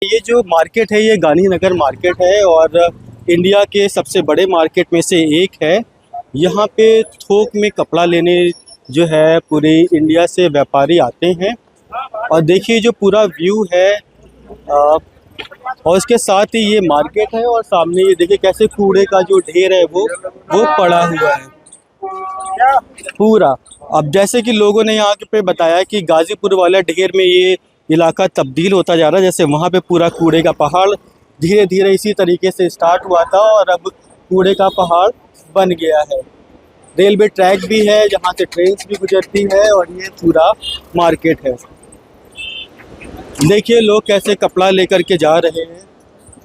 ये जो मार्केट है ये गांधीनगर मार्केट है और इंडिया के सबसे बड़े मार्केट में से एक है। यहाँ पे थोक में कपड़ा लेने जो है पूरे इंडिया से व्यापारी आते हैं। और देखिए जो पूरा व्यू है और इसके साथ ही ये मार्केट है और सामने ये देखिए कैसे कूड़े का जो ढेर है वो पड़ा हुआ है पूरा। अब जैसे कि लोगों ने यहाँ पे बताया कि गाजीपुर वाला ढेर में ये इलाका तब्दील होता जा रहा है, जैसे वहाँ पे पूरा कूड़े का पहाड़ धीरे धीरे इसी तरीके से स्टार्ट हुआ था और अब कूड़े का पहाड़ बन गया है। रेलवे ट्रैक भी है जहाँ से ट्रेन भी गुजरती है और ये पूरा मार्केट है। देखिए लोग कैसे कपड़ा लेकर के जा रहे हैं।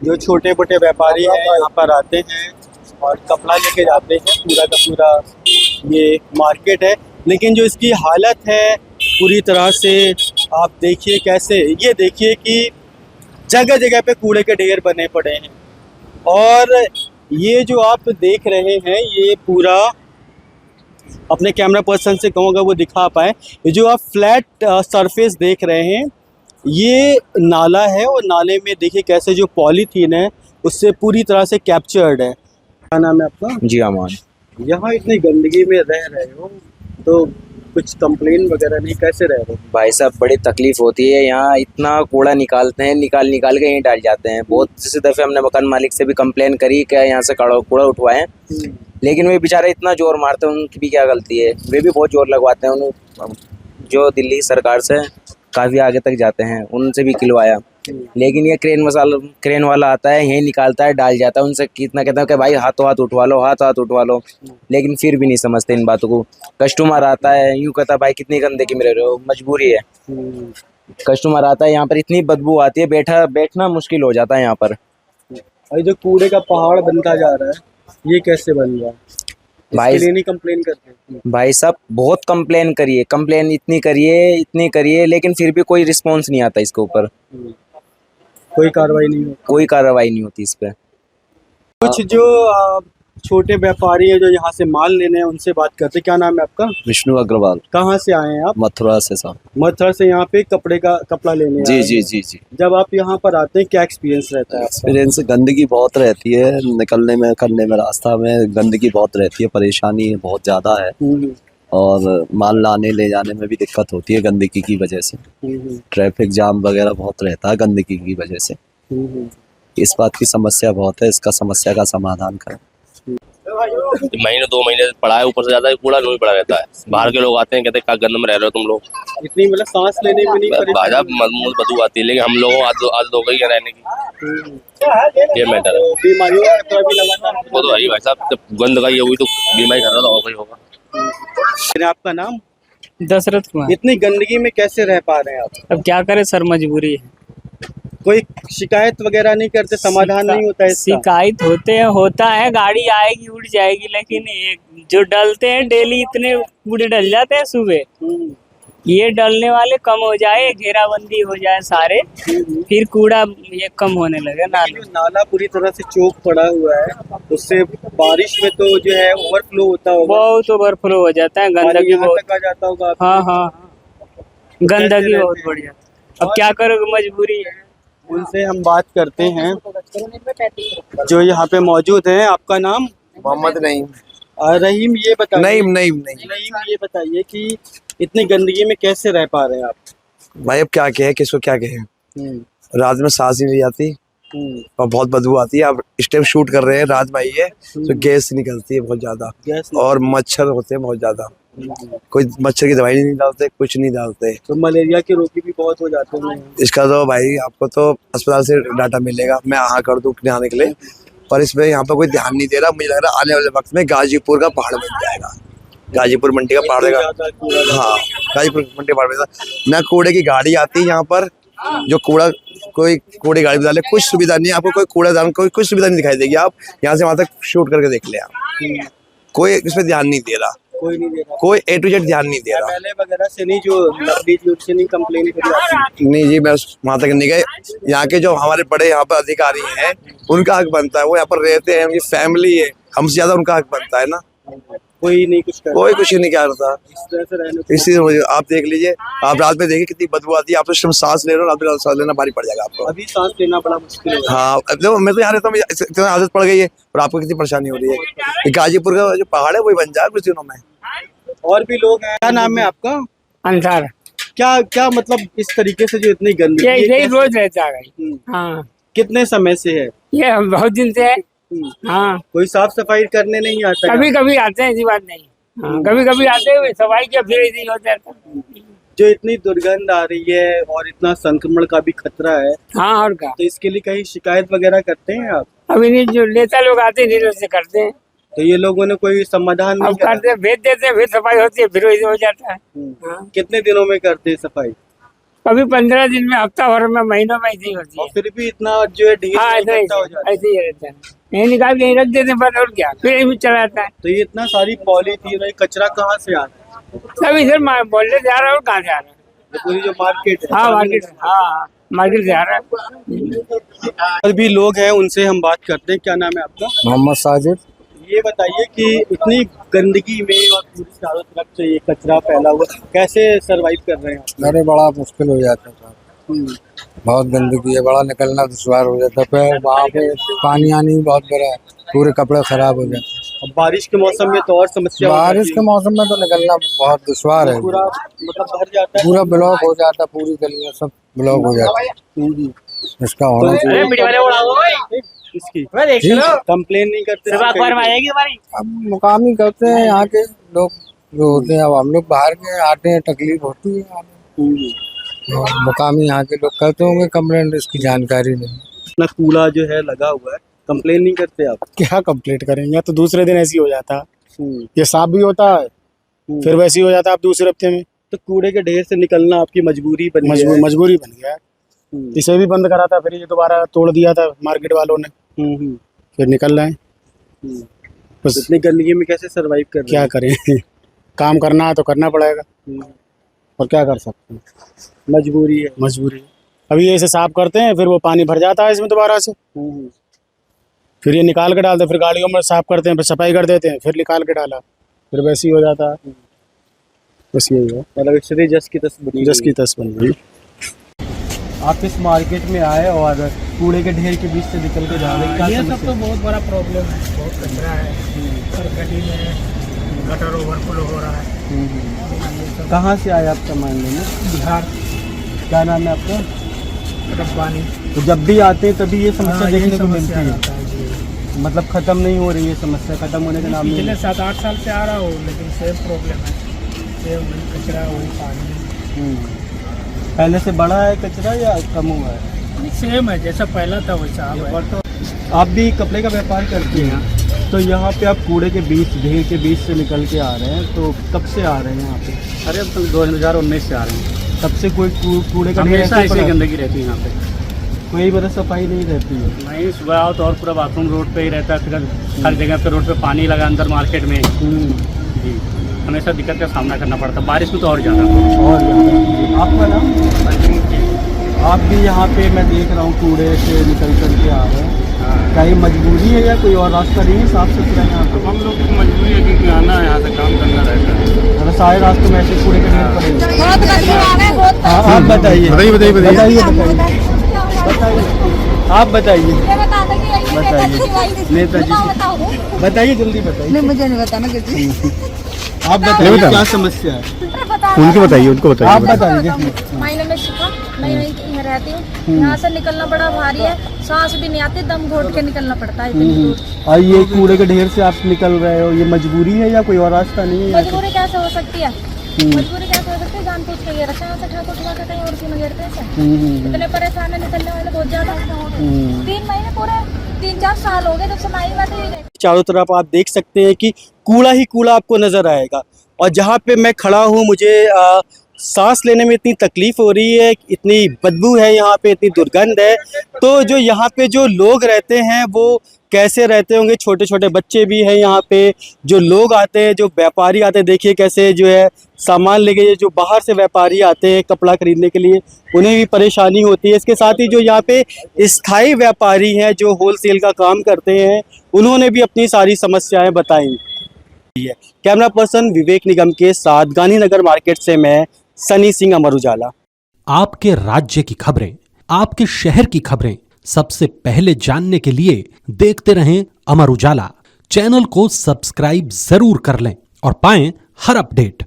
जो छोटे मोटे व्यापारी हैं यहाँ पर आते हैं और कपड़ा लेके जाते हैं। पूरा का पूरा ये मार्केट है, लेकिन जो इसकी हालत है पूरी तरह से आप देखिए कैसे, ये देखिए कि जगह जगह पे कूड़े के ढेर बने पड़े हैं। और ये जो आप देख रहे हैं ये पूरा, अपने कैमरा पर्सन से कहूँगा वो दिखा पाए, ये जो आप फ्लैट सरफेस देख रहे हैं ये नाला है और नाले में देखिए कैसे जो पॉलीथीन है उससे पूरी तरह से कैप्चर्ड है। क्या नाम है आपका? जी अमान। यहाँ इतनी गंदगी में रह रहे हो तो कुछ कंप्लेन वगैरह नहीं, कैसे रह रहे हो? भाई साहब बड़ी तकलीफ होती है, यहाँ इतना कूड़ा निकालते हैं, निकाल के यहीं डाल जाते हैं। बहुत से दफ़े हमने मकान मालिक से भी कंप्लेन करी कि यहाँ से कूड़ा उठवाएं, लेकिन वे बेचारे इतना जोर मारते हैं, उनकी भी क्या गलती है, वे भी बहुत जोर लगवाते हैं। उन जो दिल्ली सरकार से काफ़ी आगे तक जाते हैं उनसे भी खिलवाया, लेकिन ये क्रेन वाला आता है, यही निकालता है, डाल जाता है। उनसे कितना कहता है कि भाई हाथों हाथ उठवा लो, लेकिन फिर भी नहीं समझते इन बातों को। कस्टमर आता है यूँ कहता है भाई कितनी गंदगी में रह रहे हो, मजबूरी है। कस्टमर आता है यहाँ पर इतनी बदबू आती है, बैठना मुश्किल हो जाता है यहाँ पर। और जो कूड़े का पहाड़ बनता जा रहा है ये कैसे बन गया? भाई नहीं कंप्लेन करते? भाई साहब बहुत कंप्लेन इतनी करिए, लेकिन फिर भी कोई रिस्पॉन्स नहीं आता इसके ऊपर। कोई कार्रवाई नहीं होती इस पे। कुछ जो छोटे व्यापारी हैं जो यहाँ से माल लेने हैं उनसे बात करते हैं। क्या नाम है आपका? विष्णु अग्रवाल। कहाँ से आए हैं आप? मथुरा से साहब। मथुरा से यहाँ पे कपड़ा लेने जी जी जी जी। जब आप यहाँ पर आते हैं क्या एक्सपीरियंस रहता है? एक्सपीरियंस गंदगी बहुत रहती है, निकलने में करने में रास्ता में गंदगी बहुत रहती है, परेशानी बहुत ज़्यादा है और माल लाने ले जाने में भी दिक्कत होती है गंदगी की वजह से। ट्रैफिक जाम वगैरह बहुत रहता है गंदगी की वजह से। इस बात की समस्या बहुत है, इसका समस्या का समाधान करें। महीने 2 महीने पड़ा है, ऊपर से ज्यादा कूड़ा नहीं पड़ा रहता है। बाहर के लोग आते हैं कहते हैं क्या गंद में रह रहे हो तुम लोग, इतनी मतलब सांस लेने में नहीं बदबू आती है, लेकिन हम लोगों आदत हो गई है रहने की। ये मैटर है। बीमारियों का खतरा भी लगातार वो तो है भाई साहब, जब गंद का ये हुई तो बीमारी खतरा तो होगा। आपका नाम? दशरथ कुमार। इतनी गंदगी में कैसे रह पा रहे हैं आप? अब क्या करें सर, मजबूरी है। कोई शिकायत वगैरह नहीं करते? समाधान नहीं होता है? शिकायत होता है, गाड़ी आएगी उड़ जाएगी, लेकिन जो डलते हैं डेली इतने कूड़े डल जाते हैं सुबह, ये डलने वाले कम हो जाए, घेराबंदी हो जाए सारे, फिर कूड़ा ये कम होने लगे। नाला पूरी तरह से चौक पड़ा हुआ है, उससे बारिश में तो जो है ओवरफ्लो होता होगा। बहुत ओवरफ्लो हो जाता है, गंदगी बहुत आ जाता होगा। हाँ, गंदगी बहुत बढ़ जाती है। अब क्या करोगे, मजबूरी है। उनसे हम बात करते हैं जो यहाँ पे मौजूद हैं। आपका नाम? मोहम्मद नईम। रहीम, ये बताइए। नईम ये बताइए कि इतनी गंदगी में कैसे रह पा रहे हैं आप? भाई अब क्या कहें, किसको क्या कहें। रात में सांस ही नहीं आती और बहुत बदबू आती है। अब स्टेप शूट कर रहे हैं रात में, ये तो गैस निकलती है बहुत ज्यादा और मच्छर होते हैं बहुत ज्यादा। कोई मच्छर की दवाई नहीं डालते, कुछ नहीं डालते, तो मलेरिया के रोगी भी बहुत हो जाते हैं। इसका तो भाई आपको तो अस्पताल से डाटा मिलेगा, मैं हाँ कर दूं आने के लिए, पर इसमें यहाँ पर कोई ध्यान नहीं दे रहा। मुझे लग रहा है आने वाले वक्त में गाजीपुर का पहाड़ बन जाएगा, गाजीपुर मंडी का पहाड़। हाँ, गाजीपुर मंडी पहाड़ बन, न कूड़े की गाड़ी आती है यहाँ पर, जो कोई कूड़े गाड़ी डाले, कुछ सुविधा नहीं है आपको। कोई कूड़ेदान कुछ सुविधा नहीं दिखाई देगी। आप यहाँ से वहाँ तक शूट करके देख ले आप, कोई इसमें ध्यान नहीं दे रहा, कोई A to Z ध्यान नहीं दे रहा। MLA वगैरह से नहीं, जो नकली चीज से नहीं कंप्लेन करी? नहीं जी, मैं वहाँ तक नहीं गए। यहाँ के जो हमारे बड़े यहाँ पर अधिकारी हैं उनका हक बनता है, वो यहाँ पर रहते हैं, उनकी फैमिली है, हमसे ज्यादा उनका हक बनता है ना। कोई नहीं कुछ करता, कोई कुछ ही नहीं करता। इस तरह से रहने को। इसी आप देख लीजिए, आप रात में देखिए कितनी बदबू आती है। आप तो इस टाइम सांस ले रहे हो, रात में सांस लेना भारी पड़ जाएगा आपको। अभी सांस लेना बड़ा मुश्किल है। हाँ, अब देखो मैं तो यहाँ रहता हूँ, इतनी आदत पड़ गई है, और आपको कितनी परेशानी हो रही है। ये गाजीपुर का जो पहाड़ है वही बन जाए कुछ दिनों में। और भी लोग हैं। क्या नाम है आपका? अंसार क्या क्या मतलब इस तरीके से जो इतनी गंदगी ये है, यही कैसे- रोज रहता है। हम्म, हाँ, कितने समय से है? ये बहुत दिन से है। हम्म, हाँ, कोई साफ सफाई करने नहीं आता? कभी कभी आते हैं, ऐसी बात नहीं। हाँ, कभी कभी आते हुए सफाई किया फिर ऐसे ही हो जाता है। जो इतनी दुर्गंध आ रही है और इतना संक्रमण का भी खतरा है, हाँ, और क्या। तो इसके लिए कहीं शिकायत वगैरह करते हैं आप? अभी नहीं, जो नेता लोग आते हैं नीचे से करते हैं। तो ये लोगों ने कोई समाधान नहीं अब करा? करते हैं, भेज देते हैं, फिर सफाई होती है, फिर वैसे हो जाता है। हाँ। कितने दिनों में करते हैं सफाई? कभी 15 दिन में, हफ्ता भर में, महीनों में ऐसी होती और है। फिर भी इतना जो है ढेर हाँ, ऐसा इकट्ठा हो जाता है। ऐसे ही रहता है। यही निकाल के यहीं रख देते हैं, बस और क्या, फिर यही चला जाता है। तो ये इतना सारी पॉलीथीन और ये कचरा कहाँ से आ रहा है? सब इधर बोलने जा रहा है, और कहाँ से आ रहा है। ये पूरी जो मार्केट है, हाँ, मार्केट, हाँ, मार्केट से आ रहा है। और भी लोग हैं, उनसे हम बात करते हैं। क्या नाम है आपका? मोहम्मद साजिद। ये बताइए कि इतनी गंदगी में और पूरी चारों तरफ से ये कचरा फैला हुआ, कैसे सरवाइव कर रहे हैं आप? मेरे बड़ा मुश्किल हो जाता था, बहुत गंदगी है, बड़ा निकलना दुश्वार हो जाता। फिर वहाँ पे पानी आनी भी बहुत बड़ा है, पूरे कपड़े खराब हो जाते। अब बारिश के मौसम में तो और समस्या हो बारिश जाती के मौसम में तो निकलना बहुत दुश्वार है, है। पूरा मतलब भर जाता है। पूरा ब्लॉक हो जाता, पूरी गलियां सब ब्लॉक हो जाता है। इसका होना चाहिए। इसकी कंप्लेन नहीं करते? अब मुकामी करते हैं यहाँ के लोग जो होते हैं। अब हम लोग बाहर के आते हैं, तकलीफ होती है तो मुकामी यहाँ के लोग करते होंगे कंप्लेंट, इसकी जानकारी नहीं। इतना कूड़ा जो है लगा हुआ है, कंप्लेन नहीं करते आप? क्या कंप्लीट करेंगे, तो दूसरे दिन ऐसी हो जाता है। हम्म, ये साफ भी होता है, फिर वैसे ही हो जाता है अब दूसरे हफ्ते में। तो कूड़े के ढेर से निकलना आपकी मजबूरी बन गई है। मजबूरी बन गया है। हम्म, इसे भी बंद करा था, फिर ये दोबारा तोड़ दिया था मार्केट वालों ने, हम्म, हम्म, फिर निकल रहे हैं। हम्म। बस इतनी गंदगी में कैसे सरवाइव कर रहे क्या हैं? करें काम करना है तो करना पड़ेगा, हम्म, और क्या कर सकते हैं, मजबूरी है। मजबूरी है। अभी ये इसे साफ करते हैं, फिर वो पानी भर जाता है इसमें दोबारा से, हम्म, फिर ये निकाल के डालते हैं, फिर गाड़ियों में साफ करते हैं, फिर सफाई कर देते हैं, फिर निकाल के डाला, फिर वैसे ही हो जाता है। बस यही है, मतलब इसलिए जस की तस बनी जस हुई की तस बन गई। आप इस मार्केट में आए और कूड़े के ढेर के बीच से निकल के जा रहे हैं, क्या ये सब समस्या? तो बहुत बड़ा प्रॉब्लम है, बहुत कचरा है। हर गली में गटर ओवरफ्लो हो रहा है। कहाँ से आए आप सामान लेने? बिहार क्या नाम है आपका? रब्बानी, तो जब भी आते हैं तभी ये समस्या हाँ, यही देखने को मिलती समस्या है, आता है जी। मतलब खत्म नहीं हो रही है समस्या, खत्म होने का नाम नहीं पिछले है। 7-8 साल से आ रहा हूँ, लेकिन सेम प्रॉब्लम है, सेम वही कचरा, वही पानी, पहले से बड़ा है कचरा या कम हुआ है? सेम है जैसा पहला था वैसा अब है। आप भी कपड़े का व्यापार करते हैं, तो यहाँ पे आप कूड़े के बीच, ढेर के बीच से निकल के आ रहे हैं, तो कब से आ रहे हैं यहाँ पे? अरे अब तो 2019 से आ रहे हैं, तब से कोई कूड़े का ढेर हमेशा ऐसे ऐसी पड़ा है? गंदगी रहती है यहाँ पे। कोई मतलब सफाई नहीं रहती है? नहीं, सुबह आओ तो और पूरा बाथरूम रोड पे ही रहता है, फिर हर जगह पे रोड पे पानी लगा अंदर मार्केट में जी, हमेशा दिक्कत का सामना करना पड़ता है, बारिश में तो और ज़्यादा। और ज़्यादा। आपका नाम? आप भी यहाँ पे मैं देख रहा हूँ कूड़े से निकल कर के आ रहे हैं, क्या ये मजबूरी है या कोई और रास्ता नहीं है साफ सुथरा यहाँ पे? हम लोग की मजबूरी है क्योंकि आना है, यहाँ से काम करना रहता है। मतलब सारे रास्तों में ऐसे कूड़े के ढेर पड़े हैं। बहुत गंदगी है, बहुत हाँ, आप बताइए बताइए बताइए आप बताइए ये बता दो कि ये बताइए। नेताजी बताओ। बताइए, जल्दी बताइए। नहीं, मुझे नहीं बताना किसी। आप बताइए क्या समस्या है? उनको बताइए, उनको आप बताइए। माय नेम इज शिखा, मैं यहीं रहती हूँ। यहाँ से निकलना बड़ा भारी है, सांस भी नहीं आती, दम घोट के निकलना पड़ता है इतनी दूर। और ये कूड़े के ढेर से आप निकल रहे हो, ये मजबूरी है या कोई और रास्ता नहीं है? मजबूरी कैसे हो सकती है? मजबूरी कैसे हो सकती है? जान पूछ के ये रखा है, यहाँ से ठाकुर उठवा के कहीं और क्यों नहीं गिरते ऐसे? इतने परेशान है निकलने वाले बहुत ज्यादा। 3 महीने पूरे 3-4 साल हो गए जब से नाई बैठी हुई है। चारों तरफ आप देख सकते हैं कि कूड़ा ही कूड़ा आपको नजर आएगा, और जहाँ पे मैं खड़ा हूँ मुझे सांस लेने में इतनी तकलीफ हो रही है, इतनी बदबू है यहाँ पे, इतनी दुर्गंध है। तो जो यहाँ पे जो लोग रहते हैं वो कैसे रहते होंगे? छोटे छोटे बच्चे भी हैं यहाँ पे, जो लोग आते हैं, जो व्यापारी आते हैं, देखिए कैसे जो है सामान लेके, जो बाहर से व्यापारी आते हैं कपड़ा खरीदने के लिए, उन्हें भी परेशानी होती है। इसके साथ ही जो यहाँ पे स्थायी व्यापारी हैं जो होलसेल का काम करते हैं, उन्होंने भी अपनी सारी समस्याएं बताई। कैमरा पर्सन विवेक निगम के साथ गांधीनगर मार्केट से मैं सनी सिंह, अमर उजाला। आपके राज्य की खबरें, आपके शहर की खबरें सबसे पहले जानने के लिए देखते रहें अमर उजाला। चैनल को सब्सक्राइब जरूर कर लें और पाएं हर अपडेट।